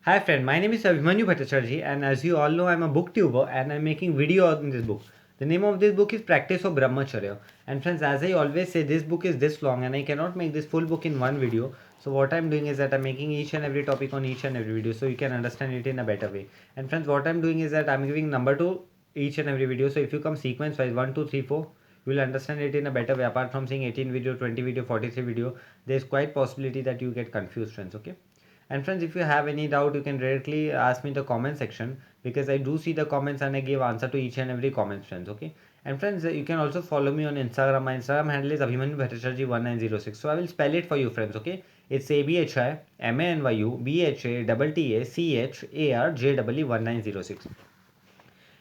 Hi friend, my name is Abhimanyu Bhattacharjee and as you all know I'm a booktuber and I'm making video on this book. The name of this book is Practice of Brahmacharya. And friends, as I always say, this book is this long and I cannot make this full book in one video. So what I'm doing is that I'm making each and every topic on each and every video so you can understand it in a better way. And friends, what I'm doing is that I'm giving number to each and every video. So if you come sequence wise 1, 2, 3, 4, you will understand it in a better way. Apart from seeing 18 video, 20 video, 43 video, there's quite possibility that you get confused friends, okay? And friends, if you have any doubt, you can directly ask me in the comment section because I do see the comments and I give answer to each and every comment, friends. Okay. And friends, you can also follow me on Instagram. My Instagram handle is Abhimanyu Bhattacharjee 1906. So I will spell it for you, friends. Okay. It's ABHIMANYU 1906.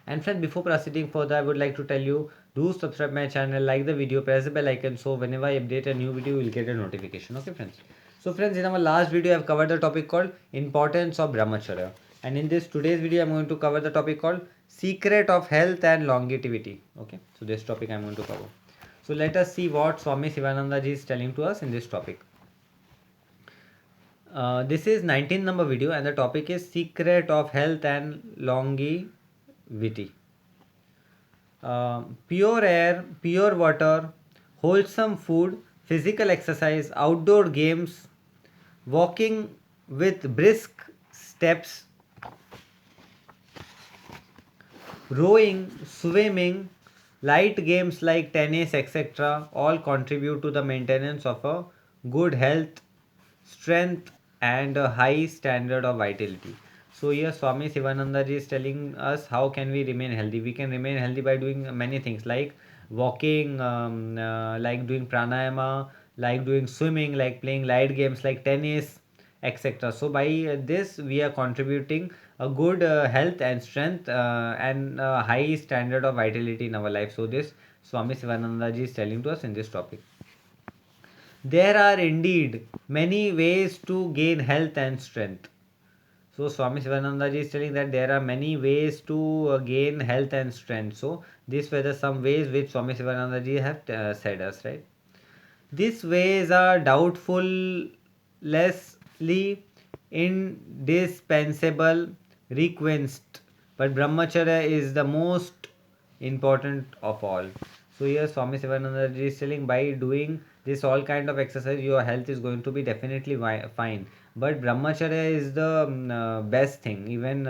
And friends, before proceeding further, I would like to tell you do subscribe my channel, like the video, press the bell icon so whenever I update a new video, you will get a notification. Okay, friends. So, friends, in our last video, I have covered the topic called importance of brahmacharya, and in this today's video, I'm going to cover the topic called secret of health and longevity. Okay, so this topic I'm going to cover. So let us see what Swami Sivananda ji is telling to us in this topic. This is 19th number video and the topic is secret of health and longevity. Pure air, pure water, wholesome food, physical exercise, outdoor games, walking with brisk steps, rowing, swimming, light games like tennis, etc., all contribute to the maintenance of a good health, strength, and a high standard of vitality. So here Swami Sivananda ji is telling us how can we remain healthy. We can remain healthy by doing many things like walking, like doing pranayama, like doing swimming, like playing light games like tennis, etc. So by this we are contributing a good health and strength and high standard of vitality in our life. So this Swami Sivananda ji is telling to us in this topic. There are indeed many ways to gain health and strength. So Swami Sivananda ji is telling that there are many ways to gain health and strength. So these were the some ways which Swami Sivananda ji have said us, right? These ways are doubtful, lessly indispensable, requenced, but brahmacharya is the most important of all. So here Swami Sivananda ji is telling by doing this all kind of exercise, your health is going to be definitely fine. But brahmacharya is the best thing. Even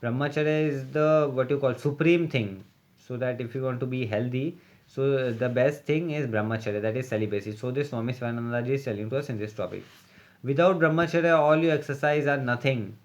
brahmacharya is the what you call supreme thing. So that if you want to be healthy, so the best thing is brahmacharya, that is celibacy. So this Swami Svananda ji is telling to us in this topic. Without brahmacharya, all your exercise are nothing.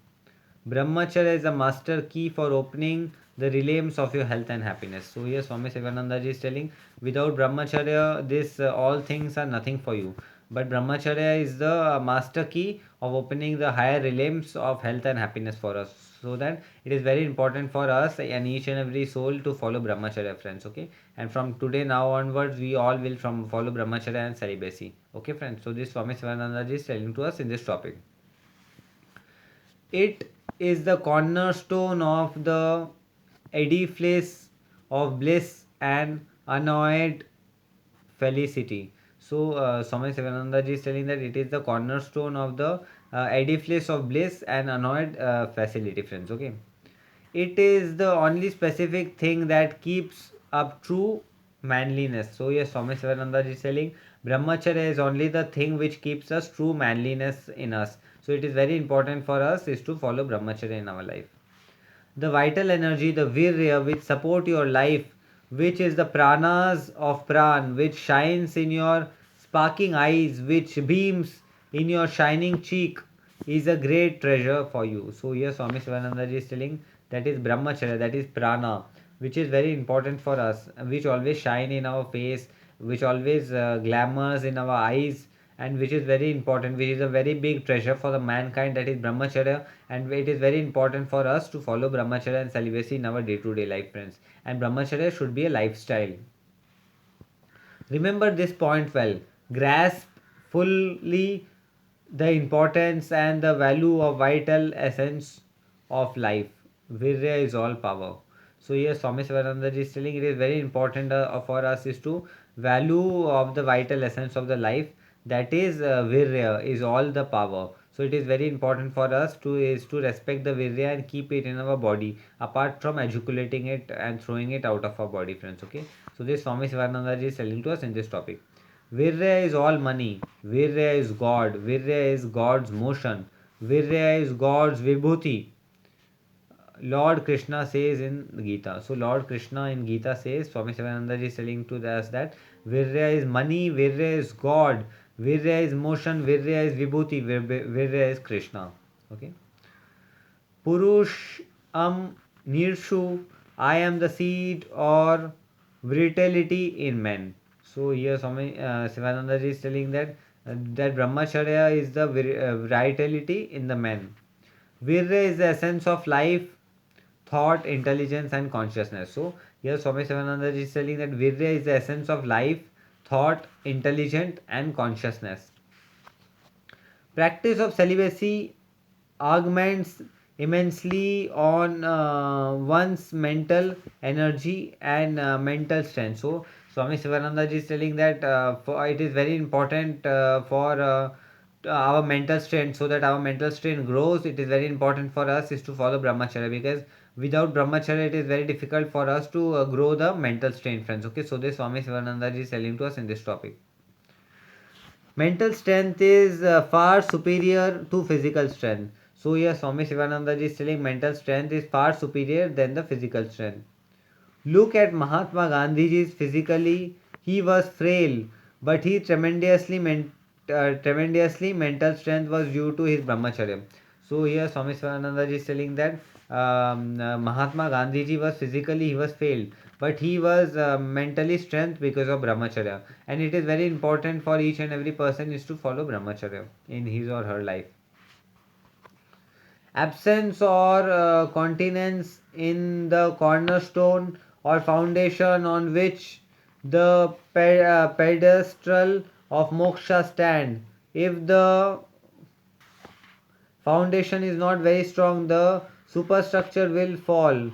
Brahmacharya is a master key for opening the realms of your health and happiness. So here Swami Sivananda ji is telling, without brahmacharya, this all things are nothing for you. But brahmacharya is the master key of opening the higher realms of health and happiness for us. So that it is very important for us and each and every soul to follow brahmacharya, friends. Okay, and from today now onwards, we all will from follow brahmacharya and celibacy. Okay, friends. So this Swami Sivananda ji is telling to us in this topic. It is the cornerstone of the edifice of bliss and unalloyed felicity. So, Swami Sivananda ji is telling that it is the cornerstone of the edifice of bliss and unalloyed facility, friends. Okay. It is the only specific thing that keeps up true manliness. So, yes, Swami Sivananda ji is telling brahmacharya is only the thing which keeps us true manliness in us. So, it is very important for us is to follow brahmacharya in our life. The vital energy, the virya which support your life, which is the pranas of pran, which shines in your sparking eyes, which beams in your shining cheek, is a great treasure for you. So here Swami Sivananda ji is telling that is brahmacharya, that is prana, which is very important for us, which always shine in our face, which always glamours in our eyes, and which is very important, which is a very big treasure for the mankind, that is brahmacharya, and it is very important for us to follow brahmacharya and celibacy in our day-to-day life, friends. And brahmacharya should be a lifestyle. Remember this point well. Grasp fully the importance and the value of vital essence of life. Virya is all power. So here Swami Sivananda is telling it is very important for us is to value of the vital essence of the life, that is virya is all the power. So it is very important for us to respect the virya and keep it in our body, apart from ejaculating it and throwing it out of our body, friends. Okay, so this Swami Sivananda ji is telling to us in this topic. Virya is all money, virya is God, virya is God's motion, virya is God's vibhuti, Lord Krishna says in Gita. So Lord Krishna in Gita says, Swami Sivananda ji is telling to us that Virya is money, Virya is God, Virya is motion, Virya is Vibhuti, Virya is Krishna. Okay. Purush Nirshu, I am the seed or vitality in men. So here Swami Sivananda ji is telling that Brahmacharya is the vitality in the men. Virya is the essence of life, thought, intelligence, and consciousness. So here Swami Sivananda is telling that Virya is the essence of life, thought, intelligence, and consciousness. Practice of celibacy augments immensely on one's mental energy and mental strength. So Swami Sivananda is telling that it is very important for our mental strength, so that our mental strength grows. It is very important for us is to follow brahmacharya, because without brahmacharya it is very difficult for us to grow the mental strength, friends. Okay, so this Swami Sivananda is telling to us in this topic. Mental strength is far superior to physical strength. So here Swami Sivananda ji is telling mental strength is far superior than the physical strength. Look at Mahatma Gandhi ji. Physically he was frail, but he tremendously mental strength was due to his brahmacharya. So here Swami Sivananda ji is telling that Mahatma Gandhi ji was physically he was failed, but he was mentally strength because of brahmacharya. And it is very important for each and every person is to follow brahmacharya in his or her life. Absence or continence in the cornerstone or foundation on which the pedestal of moksha stand. If the foundation is not very strong, the superstructure will fall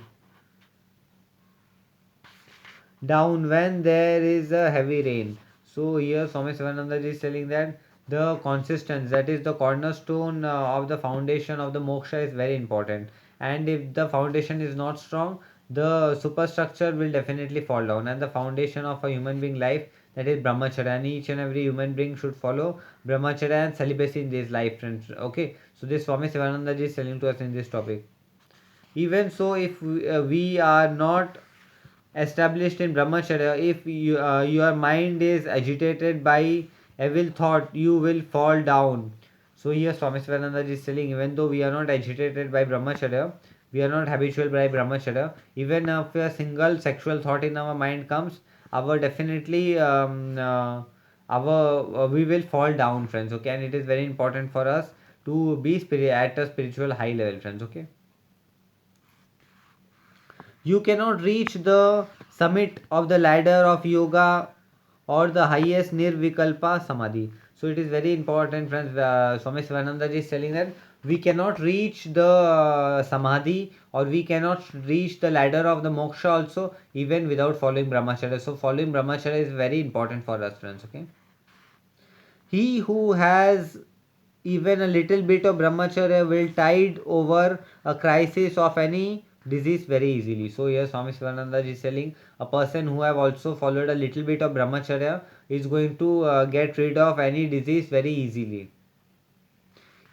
down when there is a heavy rain. So here Swami Sivananda is telling that the consistency, that is the cornerstone of the foundation of the moksha, is very important. And if the foundation is not strong, the superstructure will definitely fall down. And the foundation of a human being life, that is brahmacharya, and each and every human being should follow brahmacharya and celibacy in this life, friends. Okay, so this Swami Sivananda is telling to us in this topic. Even so, if we are not established in brahmacharya, if your mind is agitated by evil thought, you will fall down. So here Swami Svananda is telling, even though we are not agitated by brahmacharya, we are not habitual by brahmacharya, even if a single sexual thought in our mind comes, our definitely our we will fall down, friends. Okay, and it is very important for us to be at a spiritual high level, friends. Okay, you cannot reach the summit of the ladder of yoga or the highest nirvikalpa samadhi. So it is very important, friends. Swami Sivananda ji is telling that we cannot reach the samadhi, or we cannot reach the ladder of the moksha also, even without following brahmacharya. So following brahmacharya is very important for us, friends. Okay. He who has even a little bit of brahmacharya will tide over a crisis of any disease very easily. So here Swami Sivananda is telling a person who have also followed a little bit of brahmacharya is going to get rid of any disease very easily.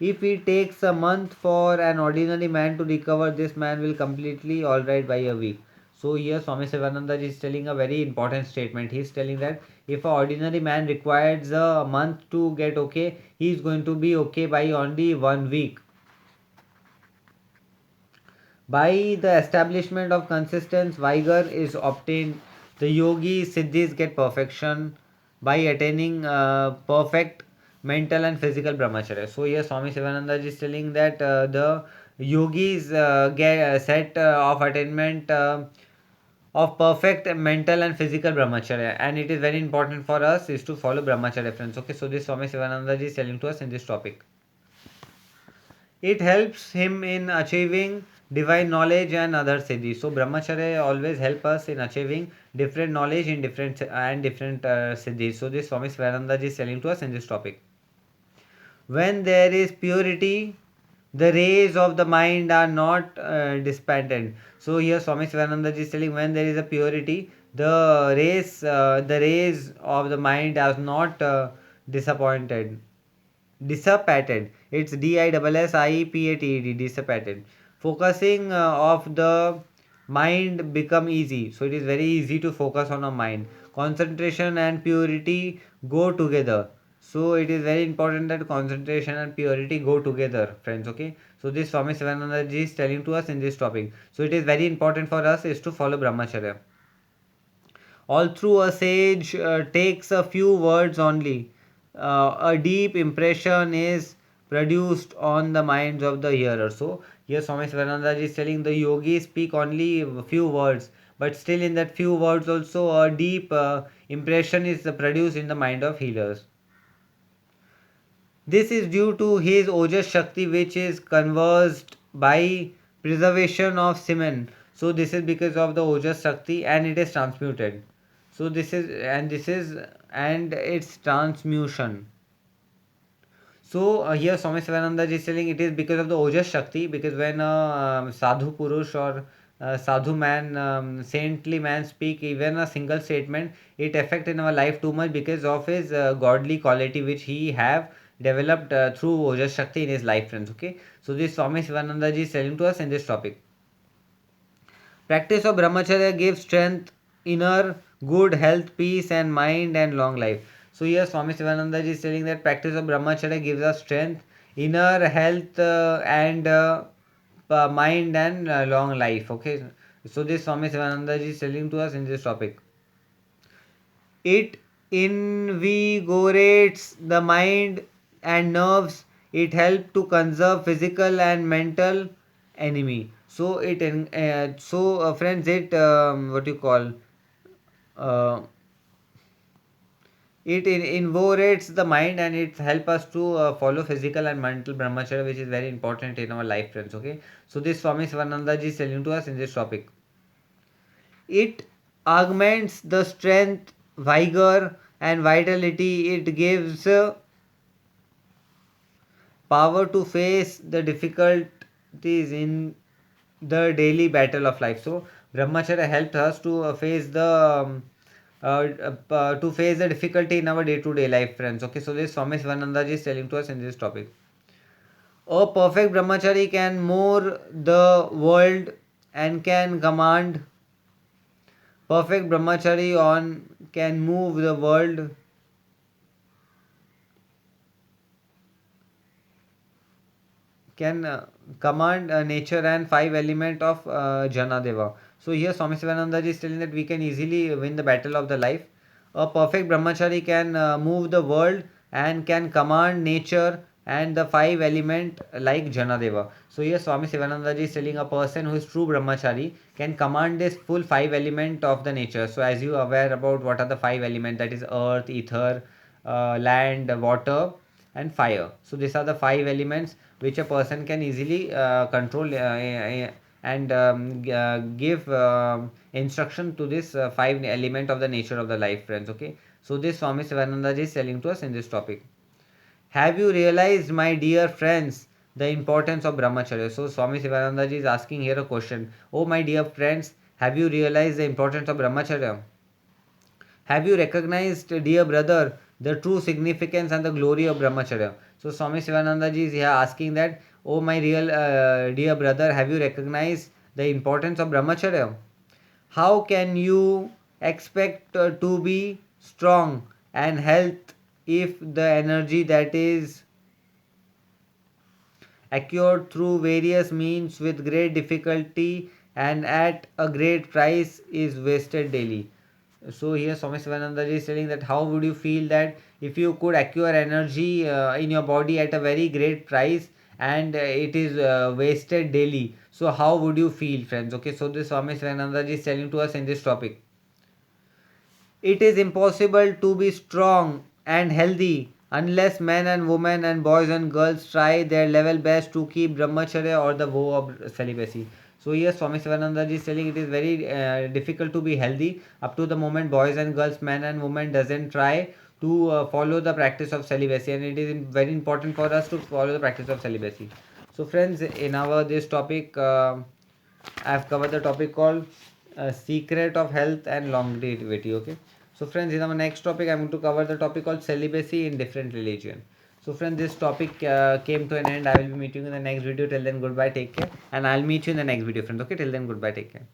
If it takes a month for an ordinary man to recover, this man will completely alright by a week. So here Swami Sivananda is telling a very important statement. He is telling that if an ordinary man requires a month to get okay, he is going to be okay by only 1 week. By the establishment of consistent vigor is obtained, the yogi siddhis get perfection by attaining perfect mental and physical brahmacharya. So here Swami Sivananda is telling that the yogis get set of attainment of perfect mental and physical brahmacharya, and it is very important for us is to follow brahmacharya, friends. Okay, so this Swami Sivananda is telling to us in this topic. It helps him in achieving divine knowledge and other siddhis. So brahmacharya always help us in achieving different knowledge in different siddhis. So this Swami Svananda is telling to us in this topic. When there is purity, the rays of the mind are not disbanded. So here Swami Sivananda ji is telling, when there is a purity, the rays of the mind are not disappointed, dissipated. It's dissipated, dissipated. Focusing of the mind become easy. So it is very easy to focus on a mind. Concentration and purity go together. So it is very important that concentration and purity go together, friends. Okay. So this Swami Sivananda ji is telling to us in this topic. So it is very important for us is to follow brahmacharya. Although a sage takes a few words only, a deep impression is produced on the minds of the hearer. So, here Swami Sivananda is telling the yogis speak only a few words, but still in that few words also a deep impression is produced in the mind of healers. This is due to his Ojas Shakti, which is conversed by preservation of semen. So this is because of the Ojas Shakti and it is transmuted. So this is its transmutation. So here Swami Sivananda is telling it is because of the Ojas Shakti, because when a sadhu purush or sadhu man, saintly man speak even a single statement, it affect in our life too much because of his godly quality which he have developed through Ojas Shakti in his life, friends. Okay, so this Swami Sivananda ji is telling to us in this topic. Practice of brahmacharya gives strength, inner good health, peace and mind and long life. So here Swami Sivananda ji is telling that practice of brahmacharya gives us strength, inner health and mind and long life. Okay. So this Swami Sivananda ji is telling to us in this topic. It invigorates the mind and nerves. It helps to conserve physical and mental enemy. So friends, it what you call uh, it invigorates the mind and it help us to follow physical and mental brahmacharya, which is very important in our life, friends. Okay, so this Swami Sivananda ji is telling to us in this topic. It augments the strength, vigor, and vitality. It gives power to face the difficulties in the daily battle of life. So, Brahmacharya helps us to face to face the difficulty in our day-to-day life, friends. Okay, so this Swami Sivananda ji is telling to us in this topic. A perfect brahmachari can more the world and can command. Perfect brahmachari on can move the world, can command nature and five element of Janadeva. So here Swami Sivananda ji is telling that we can easily win the battle of the life. A perfect brahmachari can move the world and can command nature and the five element like Janadeva. So here Swami Sivananda ji is telling a person who is true brahmachari can command this full five element of the nature. So as you are aware about what are the five element, that is earth, ether, land, water and fire. So these are the five elements which a person can easily control and give instruction to this five element of the nature of the life, friends. Okay, so this Swami Sivananda ji is telling to us in this topic. Have you realized, my dear friends, the importance of brahmacharya? So Swami Sivananda ji is asking here a question. Oh my dear friends, have you realized the importance of brahmacharya? Have you recognized, dear brother, the true significance and the glory of brahmacharya? So Swami Sivananda ji is here asking that, oh my real dear brother, have you recognized the importance of brahmacharya? How can you expect to be strong and health if the energy that is acquired through various means with great difficulty and at a great price is wasted daily? So here Swami Sivananda is telling that how would you feel that if you could acquire energy in your body at a very great price and it is wasted daily. So how would you feel, friends? Okay, so this Swami Sivananda is telling to us in this topic. It is impossible to be strong and healthy unless men and women and boys and girls try their level best to keep brahmacharya or the vow of celibacy. So here Swami Sivananda is telling it is very difficult to be healthy up to the moment boys and girls, men and women doesn't try to follow the practice of celibacy, and it is very important for us to follow the practice of celibacy. So friends, in our this topic, I have covered the topic called secret of health and longevity. Okay. So friends, in our next topic, I'm going to cover the topic called celibacy in different religion. So friends, this topic came to an end. I will be meeting you in the next video. Till then, goodbye, take care, and I'll meet you in the next video, friends. Okay, till then, goodbye, take care.